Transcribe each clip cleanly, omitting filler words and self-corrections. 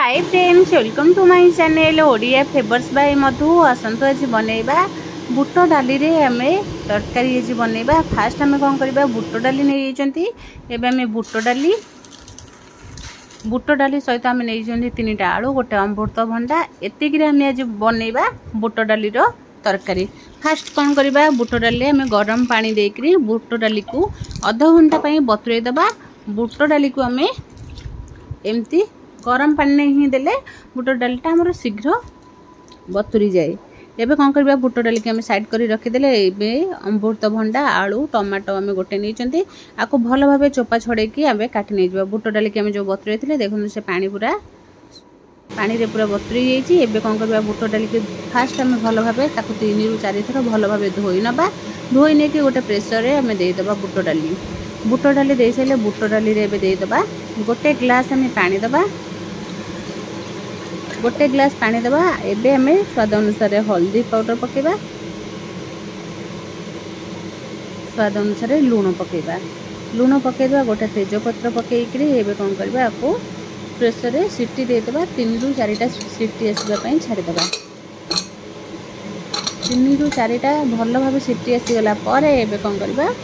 Hi friends, welcome to my channel Odia flavours by Madhu. आसतु आज बनैबा बुट डाली रे आमे तरकारी आज बनैबा। फास्ट आमे कोन करबा, बुट डाली नै जेचंती। एबे आमे बुट डाली सहित आमे नै जेचंती तीनटा आलू, गोटे अमृतभंडा। एतिक रे आमे आज बनैबा बुट डाली रो तरकारी। फास्ट कोन करबा, बुट डाली आमे गरम पानी देकरी बुट डाली को आधा घंटा पई बतुरै दबा। बुट डाली को आमे एमती गरम पानी नहीं ही देले बुट डालटा हमर शीघ्र बतुरी जाए। एबे कोन करबा, बुट डाली के हम साइड करी रखि देले। एबे अमृतभंडा, आलू, टमाटो हम गोटे नै चंती। आको भलो भाबे चोपा छडे की आबे काटी नै जबा। बुट डाली के हम जो बतुरै थिले देखुन से पानी रे पूरा बतुरी जाईची। एबे कोन करबा, बुट डाली के फास्ट हम भलो भाबे ताको 3 रु 4 थर भलो भाबे धोई नबा। धोई नै के गोटे प्रेशर रे हम देई दबा बुट डाली देई सले बुट डाली रे एबे देई दबा। गोटे ग्लास हम पानी दबा, गोटे ग्लास पानी दबा। एबे हमें स्वाद अनुसार हल्दी पाउडर पकेबा, स्वाद अनुसार लूण पकेबा। लूण पकेबा, गोटे तेजपत्र पकेइकरी एबे कोन करबा, आपको प्रेशर रे सीटी दे देबा। 3 रु 4टा सीटी आसीबा पई छाडी देबा। 3 रु 4टा भलो भाबे सीटी आसी गला पारे एबे कोन करबा,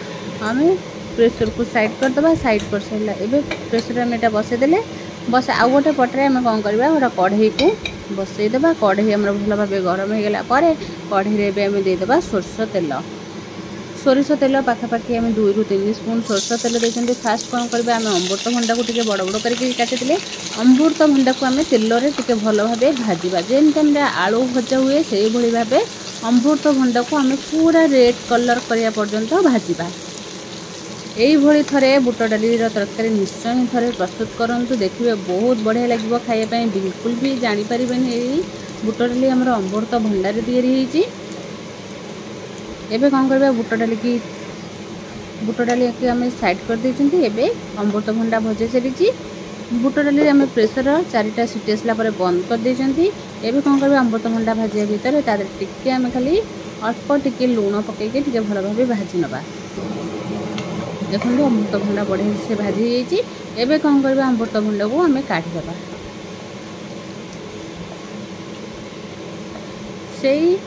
हमें प्रेशर को साइड कर देबा। साइड कर सला एबे प्रेशर में एटा बसे देले। बस आउ गोटे पटरे हम कोन करबा, गोटा कढ़ई को बसई देबा। कढ़ई हमर भलो भाबे गरम हो गेला पारे कढ़ई रे एबे हम दे देबा सोरिष तेल पाखापाखि हम 2 रु 3 स्पून सोरिष तेल देछंती। फास्ट कोन करबा, हम अमृतभंडा को टिके बड़ बड़ करके काटि दिले। अमृतभंडा को हम तेल रे टिके भलो भाबे भाजीबा। जेन टाइम रे आलू भजा हुए सेही भली भाबे अमृतभंडा को हम पूरा रेड कलर करिया पर्यंत भाजीबा। यही भली थरे बुट डाली तरकारी निश्चय थरे प्रस्तुत करंतु, देखिए बहुत बढ़िया लगे खाइबा पई। बिल्कुल भी जानि परिबेनी एई बुट डाली हमर अमृतभंडा रे तैयारी हेची। एबे कोन करबा, बुट डाली के हम साइड कर देछंती। एबे अमृतभंडा भजे चलीची। बुट डाली हम प्रेशर 4टा सीटी आसला परे बंद कर देछंती। एबे कोन करबा, अमृतभंडा भाजिया भीतर तादे टिके हम खाली अल्प टिके लूण पके के टिके भलो भाबे भाजी नबा। देखो अमृतभंडा बढ़िया से भाजी जाइए। एबे कौन करबा, अमृतभंडा को हमें काट देबा। सेई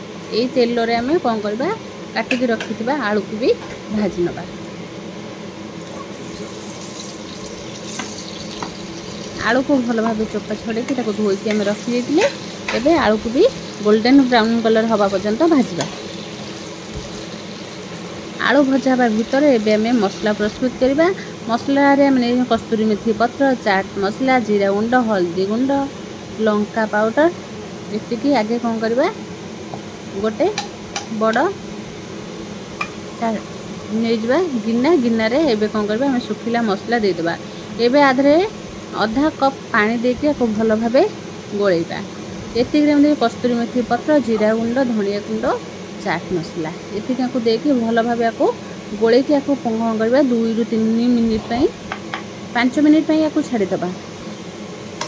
तेल रे हमें कौन करबा, काटिक रखिथिबा आलू को भी भाजी नबा। आलू को भलो भाबे चोपा छडे कि ताको धोई के हम रखि देथिले। एबे आलू को भी गोल्डन ब्राउन कलर हवा पर्यंत भाजीबा। आलू भजा बा भीतर एबे हमें मसला प्रस्तुत करिबा। मसला रे हमने कस्तूरी मेथी पत्र, चाट मसला, जीरा गुंड, हल्दी गुंड, लंका पाउडर एतिकी आगे कोन करबा, गोटे बड़ नै जबा गिन्ना रे एबे कोन करबा, हम सुखिला मसला दे देबा। एबे आधरे आधा कप पानी देके को भलो भाबे गोळैबा। एतिक रे हम कस्तूरी मेथी पत्र, जीरा गुंड, धनिया गुंड, चाट मसला एतिका को देके भलो भाबे आको गोळे के आको पंग करबा। 2 रु 3 मिनिट पई 5 मिनिट पई आको छाडी दबा।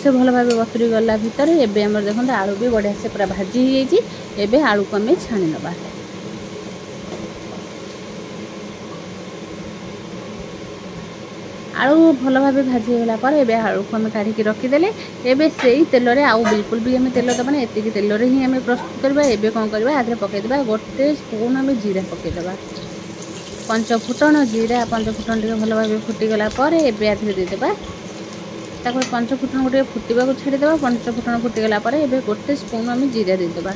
से भलो भाबे बतुरी गला भीतर एबे हमर देखन आलू भी बढ़िया से पूरा भाजी हो जाईची। एबे आलू को हमें छाणी नबा। आलू भलो भाबे भाजी होला पर एबे आलू को हमें काढी के रखि देले। एबे सेही तेल रे आउ बिल्कुल भी हमें तेल दबा ना, एतिकी तेल रे ही हमें प्रस्तुत करबा। एबे कोन करबा, आधरे पके देबा गोटे स्पून हमें जीरा पके देबा। पंच फुटण जीरा पंच फुटण टिके भलो भाबे फुटी गला पर एबे आधरे दे देबा। ताको पंच फुटण गोटे फुटीबा को छाडी देबा। पंच फुटण फुटी गला पर एबे गोटे स्पून हमें जीरा दे देबा।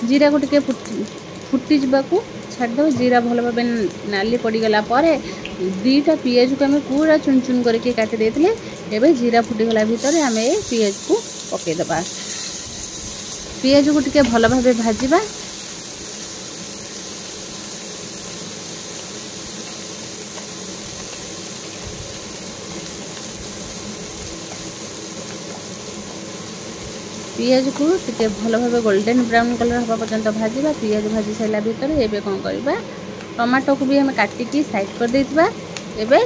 जीरा को टिके फुटी जबा को छाड़ दो। जीरा भलो भाबे नाली पड़ी गला पर 2टा पियाज को हमें पूरा चुन चुन करके काटी देथिले। एबे जीरा फुटी गला भीतर हमें पियाज को पके दबा। पियाज को टिके भलो भाबे भाजीबा। पियाज को टिके भलो भाबे गोल्डन ब्राउन कलर हवा पर्यंत भाजीबा। पियाज भाजी साइला भीतर एबे कोन करबा, टमाटो को भी हम काटी की साइड कर देथिबा। एबे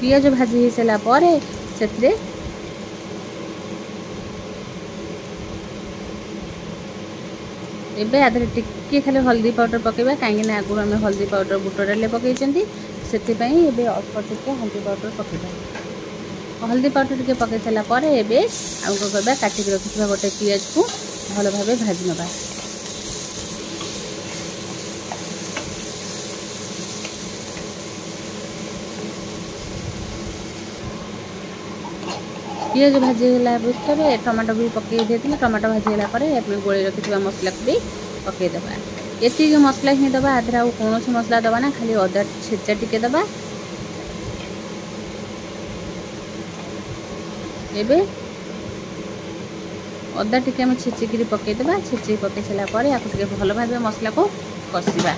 पियाज भाजी हे साला पारे सेतरे एबे आधरे टिके खाली हल्दी पाउडर पकेबा। काहे ना आगु हम हल्दी पाउडर बुट डाले पकेइचंती, सेति पई एबे अल्प टिके हल्दी पाउडर पकेबा। हल्दी पाउडर टिके पकई सारा पर एबे आमको करबा काटिक रखिथिबा गोटे पियाज को भल भाबे भाजी नबा। पियाज भाजीगला भितर टमाटो भी पकई देती। टमाटो भाजीगला गोल रखिथिबा मसला को भी पकईदेबा। एतिक मसला ही दबा आधे आउ कौन मसला दबा ना, खाली अदा छेचा टिके दबा। एबे अदा टिके हम छेचिकी पकईदेबा। छेची पकई सारा पर या भल भाव मसला को कषा।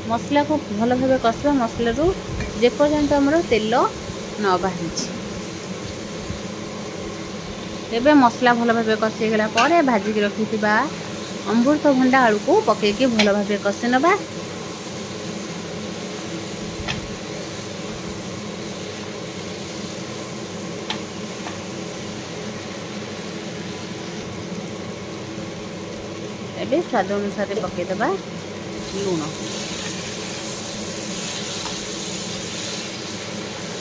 मसला को भल भाव कषा। मसला रू जेपर्यंत हमर तेल न बाहरी। एबे मसला भल भाव कषीगला पर भाजिक रखिथिबा अमृतभंडा आलू को पकईकी भल भाव कषि नबा। एबे स्वाद अनुसार पकईदेबा लूण।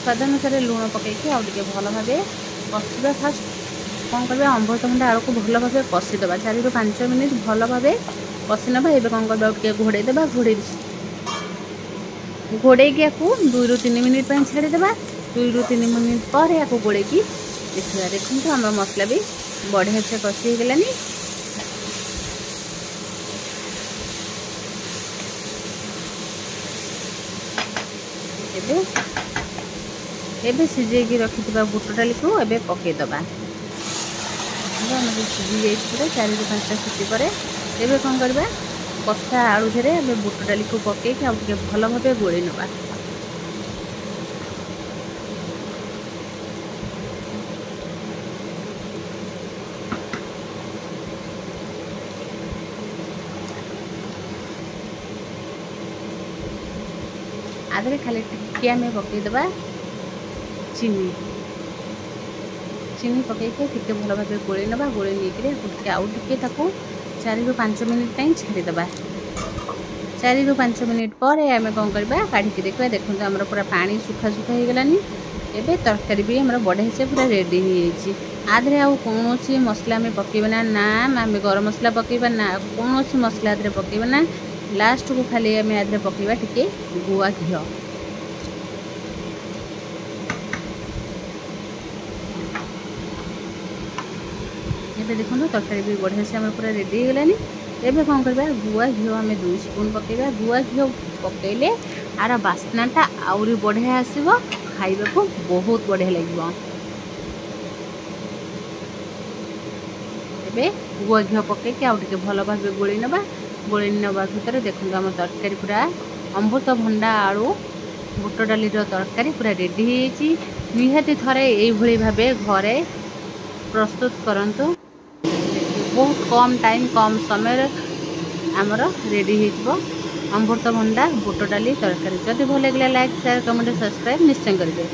स्वाद अनुसार लूण पकईकी आउ टिके भल भाव कषा। फास्ट कौन करबा अमृतभंडा आलू को भल भाव कषिदेबा। 4 ରୁ 5 मिनिट भल भाव कषि नबा। एबे कौन करबा घोड़े देबा। घोड़े की 2 ରୁ 3 मिनिट छाड़ीदेबा। 2 ରୁ 3 मिनिट पर या घोड़े की देखा। देखो आम मसला भी बढ़िया से कषि गलानी। एबे सिझेकी रखिथिबा बुट डाली को एबे पकईदेबा। सिझी जाइए 4 ରୁ 5टा सीटी पर। एबे कौन करबा कषा आलू धीरे एबे बुट डाली को पकईकी आउ टिके भल भाव गोली नबा। आधे खाली टिके आम पकईदेबा चीनी। चीनी पकईके टिके भल भाव गोली नबा। गोली नहीं आउ टिके 4 ରୁ 5 मिनिट छाड़ीदेबा। 4 ରୁ 5 मिनिट पर आम कौन करबा काढ़ी देखा। देखो आम पूरा पानी सुखा सुखा हो गलानी। एबे तरकारी भी आम बढ़िया से पूरा रेडी हो जाइए। आधे आउ कौन मसला आम पकईबा ना आम गरम मसला पकईबा ना कौन मसला आधे पकईबा ना। लास्ट को खाली आम आधे पकईबा टिके गुआ घी। एबे देखो तरकारी भी बढ़िया से आम पूरा रेडी हो गलानी। एबे कौन करबा गुआ घी आम 2 स्पून पकईबा। गुआ घी पकईले आर बास्नाटा आउरी बढ़िया आसीबो। खाइबा को बहुत बढ़िया लागिबो। एबे गुआ घी पकईके आउ टिके भल भाव गोली नबा। गोली नबा भितर देखो आम तरकारी पूरा अमृतभंडा आलू बुट डाली तरकारी पूरा रेडी हो जाइए। निहाती थरे एभली भाबे घरे प्रस्तुत करंतु। बहुत कम टाइम कम समय आमर रेडी हो अमृतभंडा बुट डाली तरकारी। जदि भल लगे लाइक शेयर कमेंट सब्सक्राइब निश्चय करेंगे।